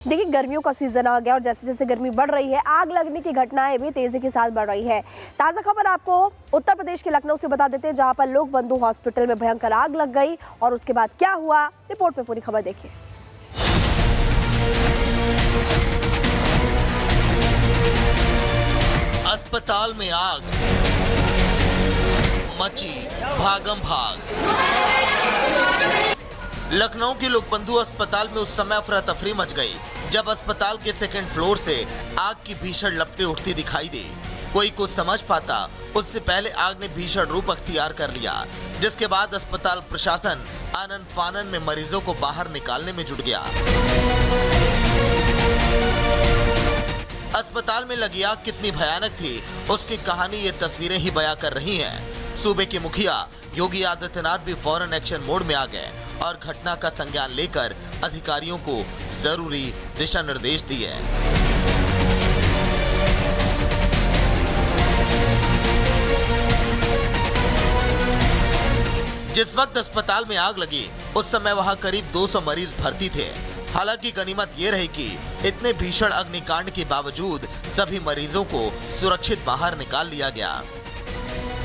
देखिए, गर्मियों का सीजन आ गया और जैसे जैसे गर्मी बढ़ रही है, आग लगने की घटनाएं भी तेजी के साथ बढ़ रही है। ताजा खबर आपको उत्तर प्रदेश के लखनऊ से बता देते हैं, जहां पर लोक बंधु हॉस्पिटल में भयंकर आग लग गई और उसके बाद क्या हुआ, रिपोर्ट में पूरी खबर देखिए। अस्पताल में आग मची, भागम भाग। लखनऊ के लोकबंधु अस्पताल में उस समय अफरा तफरी मच गई जब अस्पताल के सेकंड फ्लोर से आग की भीषण लपटें उठती दिखाई दी। कोई कुछ समझ पाता उससे पहले आग ने भीषण रूप अख्तियार कर लिया, जिसके बाद अस्पताल प्रशासन आनन फानन में मरीजों को बाहर निकालने में जुट गया। अस्पताल में लगी आग कितनी भयानक थी, उसकी कहानी ये तस्वीरें ही बयां कर रही हैं। सूबे के मुखिया योगी आदित्यनाथ भी फौरन एक्शन मोड में आ गए और घटना का संज्ञान लेकर अधिकारियों को जरूरी दिशा निर्देश दिए। जिस वक्त अस्पताल में आग लगी उस समय वहां करीब 200 मरीज भर्ती थे। हालांकि गनीमत ये रही कि इतने भीषण अग्निकांड के बावजूद सभी मरीजों को सुरक्षित बाहर निकाल लिया गया।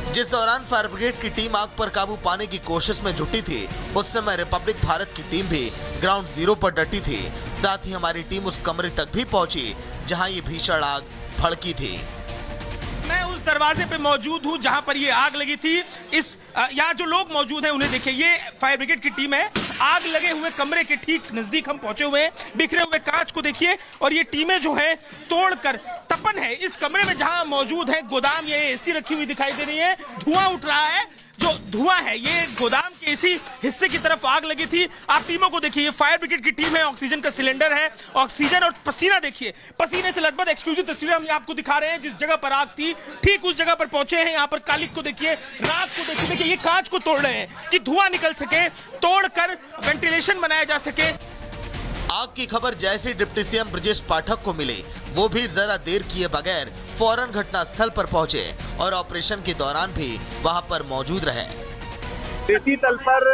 जिस दौरान फायर ब्रिगेड की टीम आग पर काबू पाने की कोशिश में जुटी थी, उस समय रिपब्लिक भारत की टीम भी ग्राउंड जीरो पर डटी थी। साथ ही हमारी टीम उस कमरे तक भी पहुंची जहां ये भीषण आग भड़की थी। मैं उस दरवाजे पे मौजूद हूँ जहाँ पर ये आग लगी थी। यहाँ जो लोग मौजूद हैं उन्हें देखिए, ये फायर ब्रिगेड की टीम है। आग लगे हुए कमरे के ठीक नजदीक हम पहुंचे हुए हैं। बिखरे हुए कांच को देखिए और ये टीमें जो है तोड़कर, तपन है इस कमरे में जहाँ मौजूद है। गोदाम, ये एसी रखी हुई दिखाई दे रही है, धुआं उठ रहा है। जो धुआं है ये गोदाम के इसी हिस्से की तरफ आग लगी थी। आप टीमों को देखिए, ये फायर ब्रिगेड की टीम है, ऑक्सीजन का सिलेंडर है, ऑक्सीजन और पसीना देखिए, पसीने से लगभग एक्सक्लूसिव तस्वीरें हम आपको दिखा रहे हैं। जिस जगह पर आग थी ठीक उस जगह पर पहुंचे हैं। यहाँ पर कालिक को देखिए, राख को देखिए, ये कांच को तोड़ रहे हैं कि धुआं निकल सके, तोड़कर वेंटिलेशन बनाया जा सके। आग की खबर जैसे डिप्टी सीएम ब्रजेश पाठक को मिली, वो भी जरा देर किए बगैर फौरन घटना स्थल पर पहुंचे और ऑपरेशन के दौरान भी वहां पर मौजूद रहे। रेती तल पर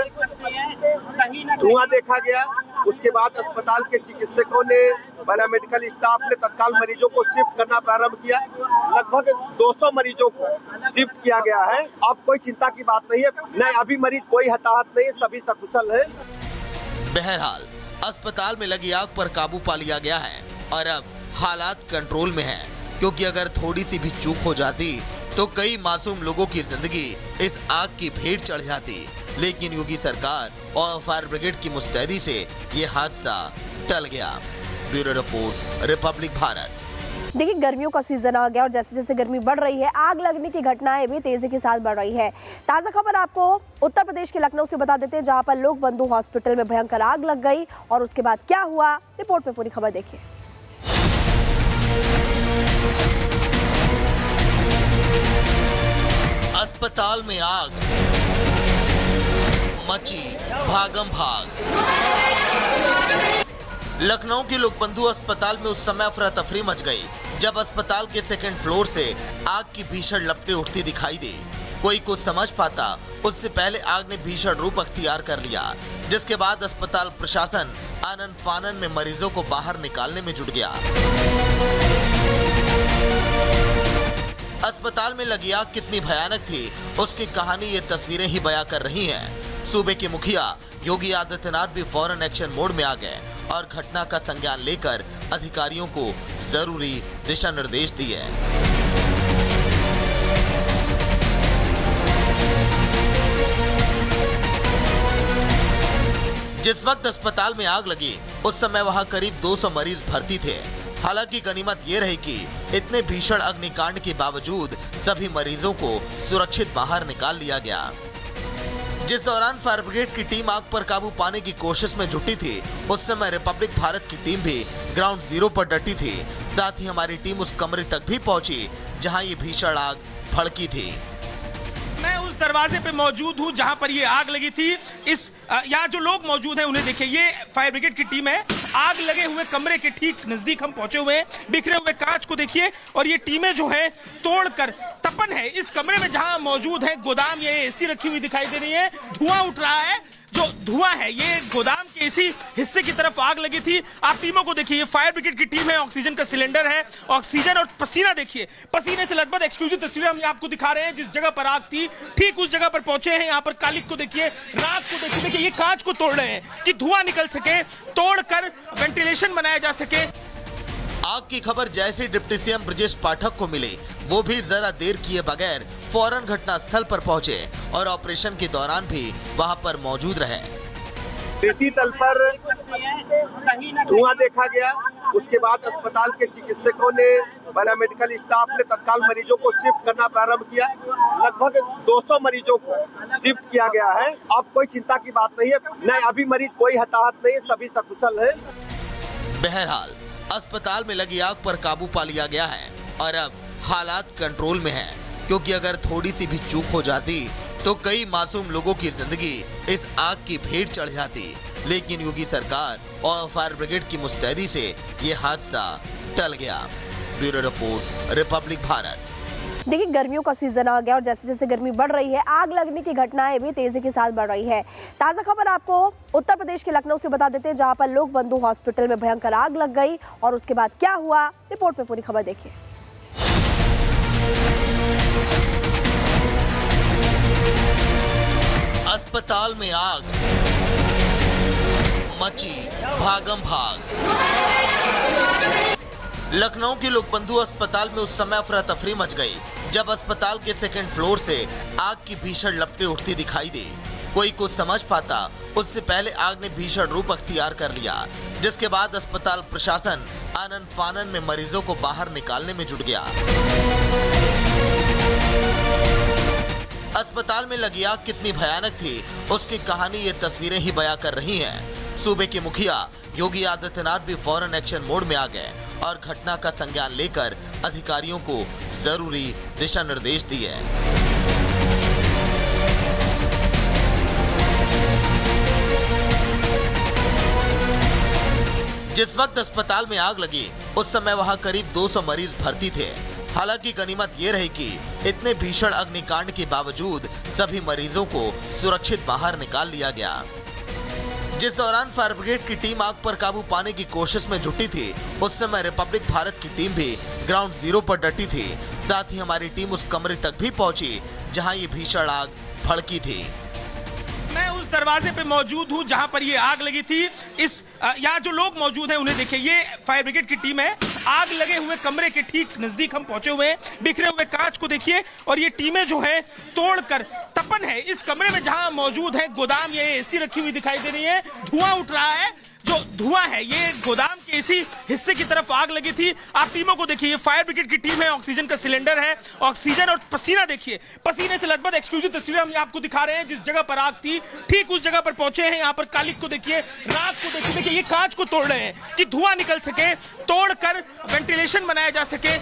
धुआं देखा गया। उसके बाद अस्पताल के चिकित्सकों ने, पैरामेडिकल स्टाफ ने तत्काल मरीजों को शिफ्ट करना प्रारंभ किया। लगभग 200 मरीजों को शिफ्ट किया गया है। अब कोई चिंता की बात नहीं है, न अभी मरीज कोई हताहत नहीं, सभी सकुशल है। बहरहाल अस्पताल में लगी आग पर काबू पा लिया गया है और अब हालात कंट्रोल में है, क्योंकि अगर थोड़ी सी भी चूक हो जाती तो कई मासूम लोगों की जिंदगी इस आग की भेंट चढ़ जाती। लेकिन योगी सरकार और फायर ब्रिगेड की मुस्तैदी से ये हादसा टल गया। Bureau report, Republic Bharat. देखिए, गर्मियों का सीजन आ गया और जैसे जैसे गर्मी बढ़ रही है, आग लगने की घटनाएं भी तेजी के साथ बढ़ रही है। ताजा खबर आपको उत्तर प्रदेश के लखनऊ से बता देते हैं, जहां पर लोक बंधु हॉस्पिटल में भयंकर आग लग गई और उसके बाद क्या हुआ, रिपोर्ट में पूरी खबर देखिए। अस्पताल में आग मची, भागम भाग। लखनऊ के लोकबंधु अस्पताल में उस समय अफरा तफरी मच गई जब अस्पताल के सेकंड फ्लोर से आग की भीषण लपटें उठती दिखाई दी। कोई कुछ समझ पाता उससे पहले आग ने भीषण रूप अख्तियार कर लिया, जिसके बाद अस्पताल प्रशासन आनन फानन में मरीजों को बाहर निकालने में जुट गया। अस्पताल में लगी आग कितनी भयानक थी, उसकी कहानी ये तस्वीरें ही बयां कर रही हैं। सूबे के मुखिया योगी आदित्यनाथ भी फौरन एक्शन मोड में आ गए और घटना का संज्ञान लेकर अधिकारियों को जरूरी दिशा निर्देश दिए। जिस वक्त अस्पताल में आग लगी उस समय वहां करीब 200 मरीज भर्ती थे। हालांकि गनीमत ये रही कि इतने भीषण अग्निकांड के बावजूद सभी मरीजों को सुरक्षित बाहर निकाल लिया गया। जिस दौरान फायर ब्रिगेड की टीम आग पर काबू पाने की कोशिश में जुटी थी, उस समय रिपब्लिक भारत की टीम भी ग्राउंड जीरो पर डटी थी। साथ ही हमारी टीम उस कमरे तक भी पहुंची जहां ये भीषण आग भड़की थी। मैं उस दरवाजे पे मौजूद हूँ जहाँ पर ये आग लगी थी। यहाँ जो लोग मौजूद हैं उन्हें देखिए, ये फायर ब्रिगेड की टीम है। आग लगे हुए कमरे के ठीक नजदीक हम पहुंचे हुए हैं। बिखरे हुए कांच को देखिए और ये टीमें जो है तोड़कर तपन है इस कमरे में जहां मौजूद है गोदाम। ये एसी रखी हुई दिखाई दे रही है, धुआं उठ रहा है। जो धुआं है ये गोदाम के इसी हिस्से की तरफ आग लगी थी। आप टीमों को देखिए, ये फायर ब्रिगेड की टीम है, ऑक्सीजन का सिलेंडर है, ऑक्सीजन और पसीना देखिए, पसीने से लदबद। एक्सक्लूसिव तस्वीरें हम आपको दिखा रहे हैं जिस जगह पर आग थी, ठीक उस जगह पर पहुंचे हैं। यहाँ पर कालिक को देखिए, राख को देखिए, देखिए ये कांच को तोड़ रहे हैं कि धुआं निकल सके, तोड़कर वेंटिलेशन बनाया जा सके। आग की खबर जैसे डिप्टी सीएम ब्रजेश पाठक को मिली, वो भी जरा देर किए बगैर फौरन घटनास्थल पर पहुंचे और ऑपरेशन के दौरान भी वहां पर मौजूद रहे। रीति तल पर धुआं देखा गया। उसके बाद अस्पताल के चिकित्सकों ने, पैरामेडिकल स्टाफ ने तत्काल मरीजों को शिफ्ट करना प्रारंभ किया। लगभग 200 मरीजों को शिफ्ट किया गया है। अब कोई चिंता की बात नहीं है, न अभी मरीज कोई हताहत नहीं, सभी सकुशल है। बहरहाल अस्पताल में लगी आग पर काबू पा लिया गया है और अब हालात कंट्रोल में है, क्योंकि अगर थोड़ी सी भी चूक हो जाती तो कई मासूम लोगों की जिंदगी इस आग की भेंट चढ़ जाती। लेकिन योगी सरकार और फायर ब्रिगेड की मुस्तैदी से ये हादसा टल गया। Bureau report, Republic Bharat. देखिए, गर्मियों का सीजन आ गया और जैसे जैसे गर्मी बढ़ रही है, आग लगने की घटनाएं भी तेजी के साथ बढ़ रही है। ताजा खबर आपको उत्तर प्रदेश के लखनऊ से बता देते हैं, जहां पर लोक बंधु हॉस्पिटल में भयंकर आग लग गई और उसके बाद क्या हुआ, रिपोर्ट में पूरी खबर देखिए। अस्पताल में आग मची, भागम भाग। लखनऊ के लोकबंधु अस्पताल में उस समय अफरा तफरी मच गई जब अस्पताल के सेकंड फ्लोर से आग की भीषण लपटें उठती दिखाई दी। कोई कुछ समझ पाता उससे पहले आग ने भीषण रूप अख्तियार कर लिया, जिसके बाद अस्पताल प्रशासन आनन फानन में मरीजों को बाहर निकालने में जुट गया। अस्पताल में लगी आग कितनी भयानक थी, उसकी कहानी ये तस्वीरें ही बयां कर रही हैं। सूबे के मुखिया योगी आदित्यनाथ भी फौरन एक्शन मोड में आ गए और घटना का संज्ञान लेकर अधिकारियों को जरूरी दिशा निर्देश दिए। जिस वक्त अस्पताल में आग लगी उस समय वहां करीब 200 मरीज भर्ती थे। हालांकि गनीमत ये रही कि इतने भीषण अग्निकांड के बावजूद सभी मरीजों को सुरक्षित बाहर निकाल लिया गया। जिस दौरान फायर ब्रिगेड की टीम आग पर काबू पाने की कोशिश में जुटी थी, उस समय रिपब्लिक भारत की टीम भी ग्राउंड जीरो पर डटी थी। साथ ही हमारी टीम उस कमरे तक भी पहुंची जहां ये भीषण आग भड़की थी। मैं उस दरवाजे पे मौजूद हूं जहां पर ये आग लगी थी। यहाँ जो लोग मौजूद हैं उन्हें देखिए, ये फायर ब्रिगेड की टीम है। आग लगे हुए कमरे के ठीक नजदीक हम पहुंचे हुए हैं। बिखरे हुए कांच को देखिए और ये टीमें जो है तोड़कर, तपन है इस कमरे में जहां मौजूद है गोदाम। ये एसी रखी हुई दिखाई दे रही है, धुआं उठ रहा है। जो धुआं है ये गोदाम के इसी हिस्से की तरफ आग लगी थी। आप टीमों को देखिए, ये फायर ब्रिगेड की टीम है, ऑक्सीजन का सिलेंडर है, ऑक्सीजन और पसीना देखिए, पसीने से लदबद। एक्सक्लूसिव तस्वीरें हम आपको दिखा रहे हैं जिस जगह पर आग थी, ठीक उस जगह पर पहुंचे हैं। यहाँ पर कालिक को देखिए, राख को देखिए, देखिए ये कांच को तोड़ रहे हैं कि धुआं निकल सके, तोड़कर वेंटिलेशन बनाया जा सके।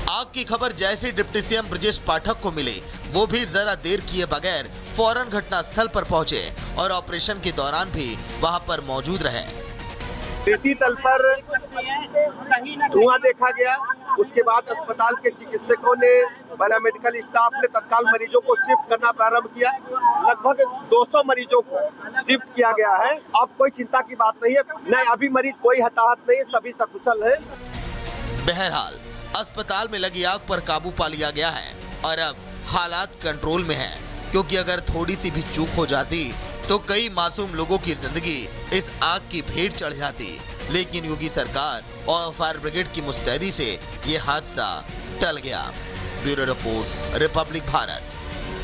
आग की खबर जैसे डिप्टी सीएम ब्रजेश पाठक को मिली, वो भी जरा देर किए बगैर फौरन घटनास्थल पर पहुंचे और ऑपरेशन के दौरान भी वहां पर मौजूद रहे। रीति तल पर धुआं देखा गया। उसके बाद अस्पताल के चिकित्सकों ने, पैरामेडिकल स्टाफ ने तत्काल मरीजों को शिफ्ट करना प्रारंभ किया। लगभग 200 मरीजों को शिफ्ट किया गया है। अब कोई चिंता की बात नहीं है, न अभी मरीज कोई हताहत नहीं, सभी सकुशल है। बहरहाल अस्पताल में लगी आग पर काबू पा लिया गया है और अब हालात कंट्रोल में है, क्योंकि अगर थोड़ी सी भी चूक हो जाती तो कई मासूम लोगों की जिंदगी इस आग की भेंट चढ़ जाती। लेकिन योगी सरकार और फायर ब्रिगेड की मुस्तैदी से ये हादसा टल गया। Bureau report, Republic Bharat.